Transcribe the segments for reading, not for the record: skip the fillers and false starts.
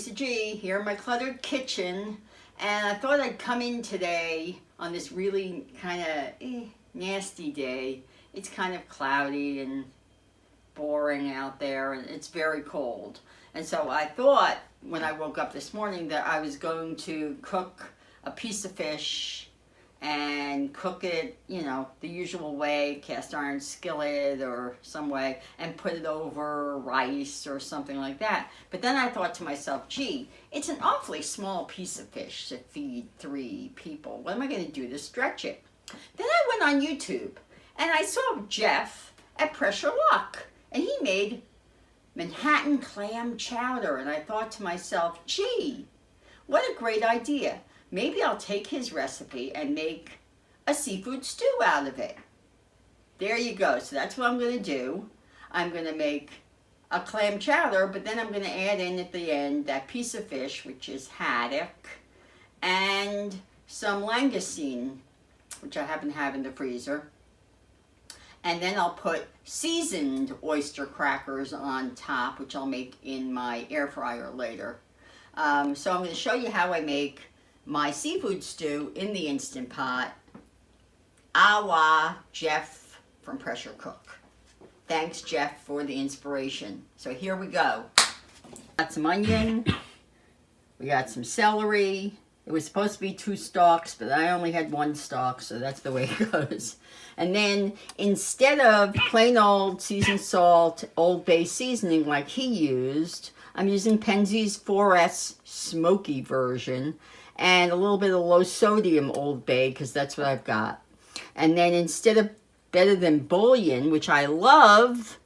Lisa G here in my cluttered kitchen, and I thought I'd come in today on this really kind of nasty day. It's kind of cloudy and boring out there, and it's very cold. And so I thought when I woke up this morning that I was going to cook a piece of fish and cook it, you know, the usual way, cast iron skillet or some way, and put it over rice or something like that. But then I thought to myself, gee, it's an awfully small piece of fish to feed 3 people. What am I going to do to stretch it? Then I went on YouTube and I saw Jeff at PressureLuck, and he made Manhattan Clam Chowder, and I thought to myself, gee, what a great idea. Maybe I'll take his recipe and make a seafood stew out of it. There you go. So that's what I'm going to do. I'm going to make a clam chowder, but then I'm going to add in at the end that piece of fish, which is haddock, and some langostino, which I happen to have in the freezer. And then I'll put seasoned oyster crackers on top, which I'll make in my air fryer later. So I'm going to show you how I make my seafood stew in the Instant Pot, a la Jeff from Pressure Cook. Thanks, Jeff, for the inspiration. So here we go. Got some onion. We got some celery. It was supposed to be 2 stalks, but I only had 1 stalk, so that's the way it goes. And then instead of plain old seasoned salt, Old Bay seasoning like he used, I'm using Penzeys 4S Smoky version, and a little bit of low sodium Old Bay, because that's what I've got. And then instead of Better Than Bouillon, which I love,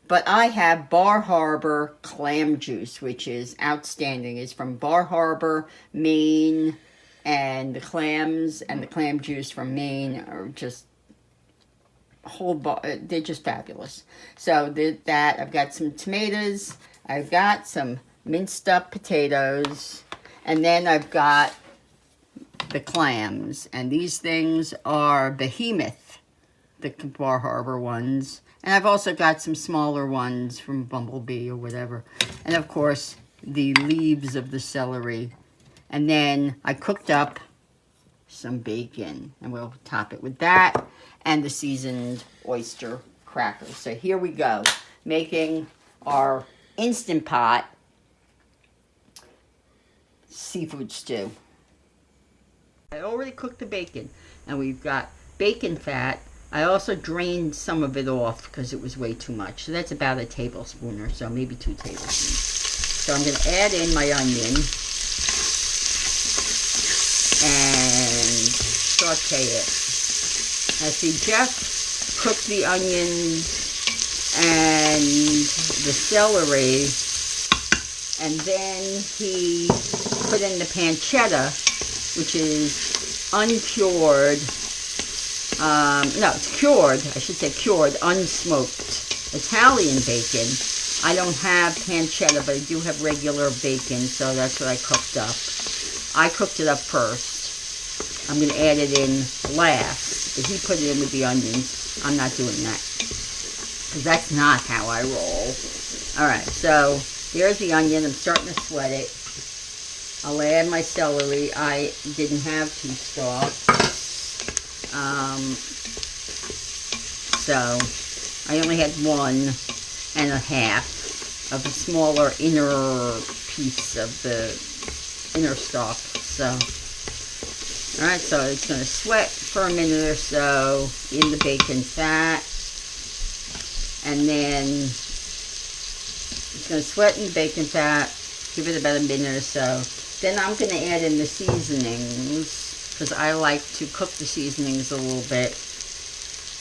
but I have Bar Harbor clam juice, which is outstanding. It's from Bar Harbor, Maine, and the clams and the clam juice from Maine are just they're just fabulous. So did that. I've got some tomatoes. I've got some minced up potatoes, and then I've got the clams, and these things are Behemoth, the Bar Harbor ones, and I've also got some smaller ones from Bumblebee or whatever, and of course the leaves of the celery. And then I cooked up some bacon, and we'll top it with that and the seasoned oyster crackers. So here we go, making our Instant Pot seafood stew. I already cooked the bacon, and we've got bacon fat. I also drained some of it off because it was way too much. So that's about a tablespoon or so, maybe 2 tablespoons. So I'm going to add in my onion and saute it. Now see, Jeff cooked the onions and the celery, and then he put in the pancetta, which is uncured, no, it's cured, I should say cured, unsmoked Italian bacon. I don't have pancetta, but I do have regular bacon, so that's what I cooked up. I cooked it up first. I'm going to add it in last, but he put it in with the onions. I'm not doing that, because that's not how I roll. Alright, so there's the onion. I'm starting to sweat it. I'll add my celery. I didn't have 2 stalks. So I only had 1.5 of the smaller inner piece of the inner stalk. So, alright, so it's going to sweat for a minute or so in the bacon fat. And then it's going to sweat in the bacon fat. Give it about a minute or so. Then I'm going to add in the seasonings, because I like to cook the seasonings a little bit.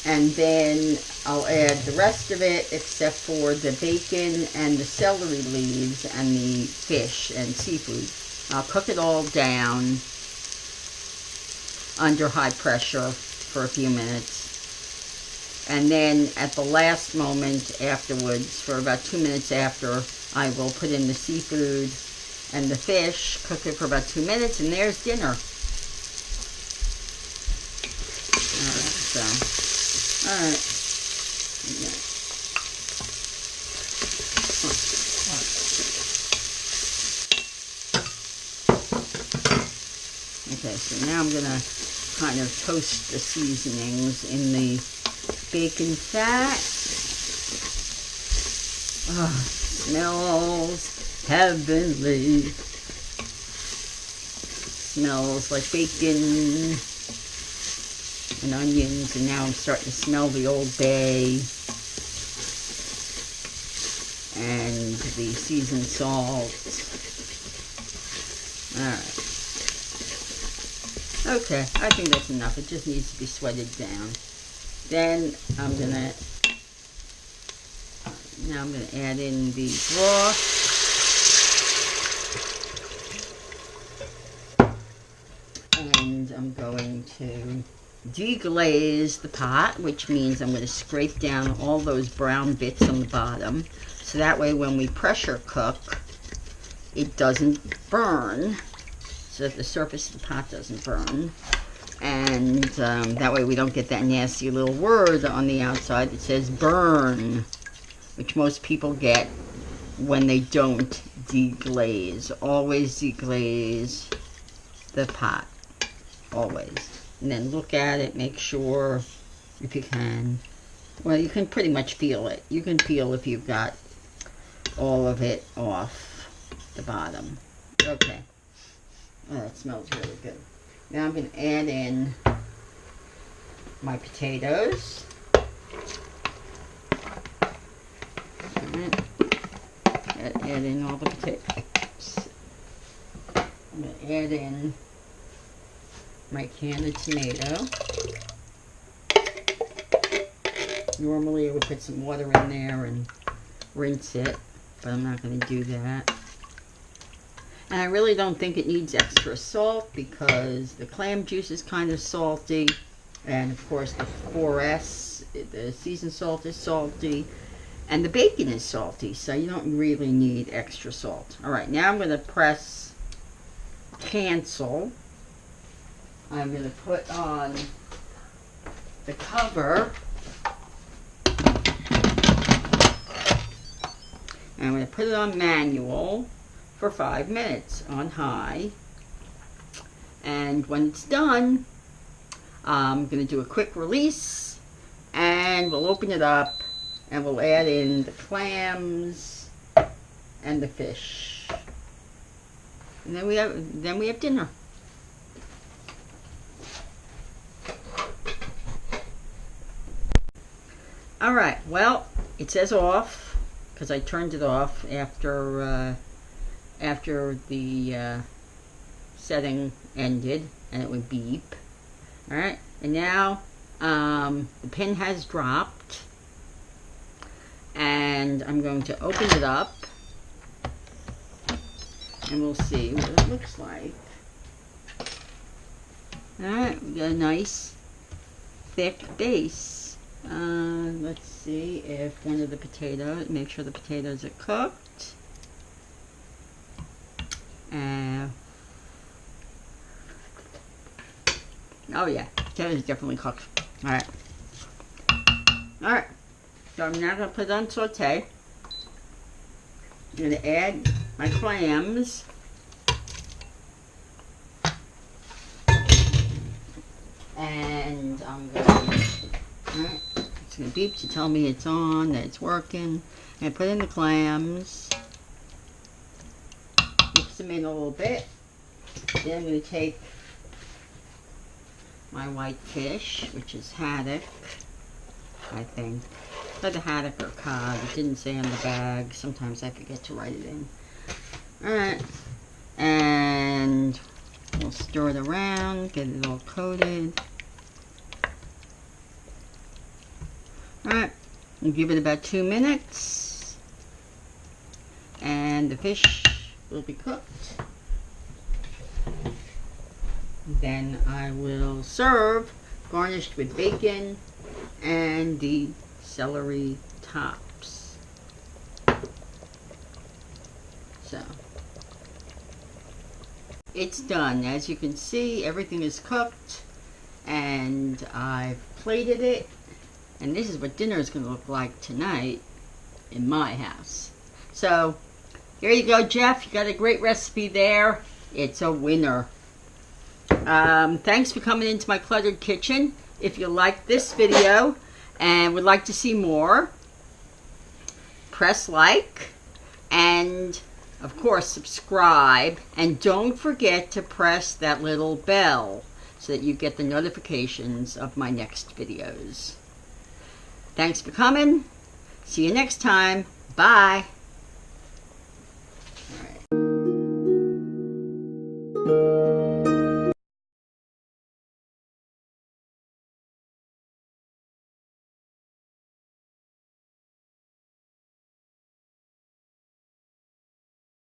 And then I'll add the rest of it, except for the bacon and the celery leaves and the fish and seafood. I'll cook it all down under high pressure for a few minutes. And then at the last moment afterwards, for about 2 minutes after, I will put in the seafood and the fish, cook it for about 2 minutes, and there's dinner. Alright, so, alright. Okay, so now I'm gonna kind of toast the seasonings in the bacon fat. Oh, smells heavenly. Smells like bacon and onions, and now I'm starting to smell the Old Bay and the seasoned salt. Alright. Okay, I think that's enough. It just needs to be sweated down. Then I'm gonna add in the broth. And I'm going to deglaze the pot, which means I'm going to scrape down all those brown bits on the bottom, so that way when we pressure cook, it doesn't burn, so that the surface of the pot doesn't burn. And that way we don't get that nasty little word on the outside that says burn, which most people get when they don't deglaze. Always deglaze the pot. Always. And then look at it, make sure, if you can, well, you can pretty much feel it. You can feel if you've got all of it off the bottom. Okay. Oh, that smells really good. Now I'm going to add in my potatoes. Alright. Add in all the potatoes. I'm going to add in my can of tomato. Normally I would put some water in there and rinse it, but I'm not going to do that. And I really don't think it needs extra salt because the clam juice is kind of salty, and of course the 4S, the seasoned salt, is salty, and the bacon is salty, so you don't really need extra salt. Alright, now I'm going to press cancel. I'm going to put on the cover. And I'm going to put it on manual for 5 minutes on high. And when it's done, I'm going to do a quick release and we'll open it up and we'll add in the clams and the fish. And then we have dinner. Alright, well, it says off because I turned it off after the setting ended, and it would beep. Alright, and now the pin has dropped, and I'm going to open it up and we'll see what it looks like. Alright, we got a nice thick base. Let's see if one of the potatoes, make sure the potatoes are cooked. Oh yeah, potatoes definitely cooked. Alright. Alright. So I'm now going to put it on saute. I'm going to add my clams. And I'm going to... Alright. It's going to beep to tell me it's on, that it's working. And I put in the clams. Mix them in a little bit. Then I'm going to take my white fish, which is haddock, I think. Either haddock or cod. It didn't say on the bag. Sometimes I forget to write it in. Alright. And we'll stir it around, get it all coated. Alright. We'll give it about 2 minutes. And the fish will be cooked. Then I will serve, garnished with bacon and the celery tops. So, it's done. As you can see, everything is cooked, and I've plated it, and this is what dinner is going to look like tonight in my house. So, here you go, Jeff. You got a great recipe there. It's a winner. Thanks for coming into my cluttered kitchen. If you like this video and would like to see more, press like and of course subscribe, and don't forget to press that little bell so that you get the notifications of my next videos. Thanks for coming. See you next time. Bye. All right.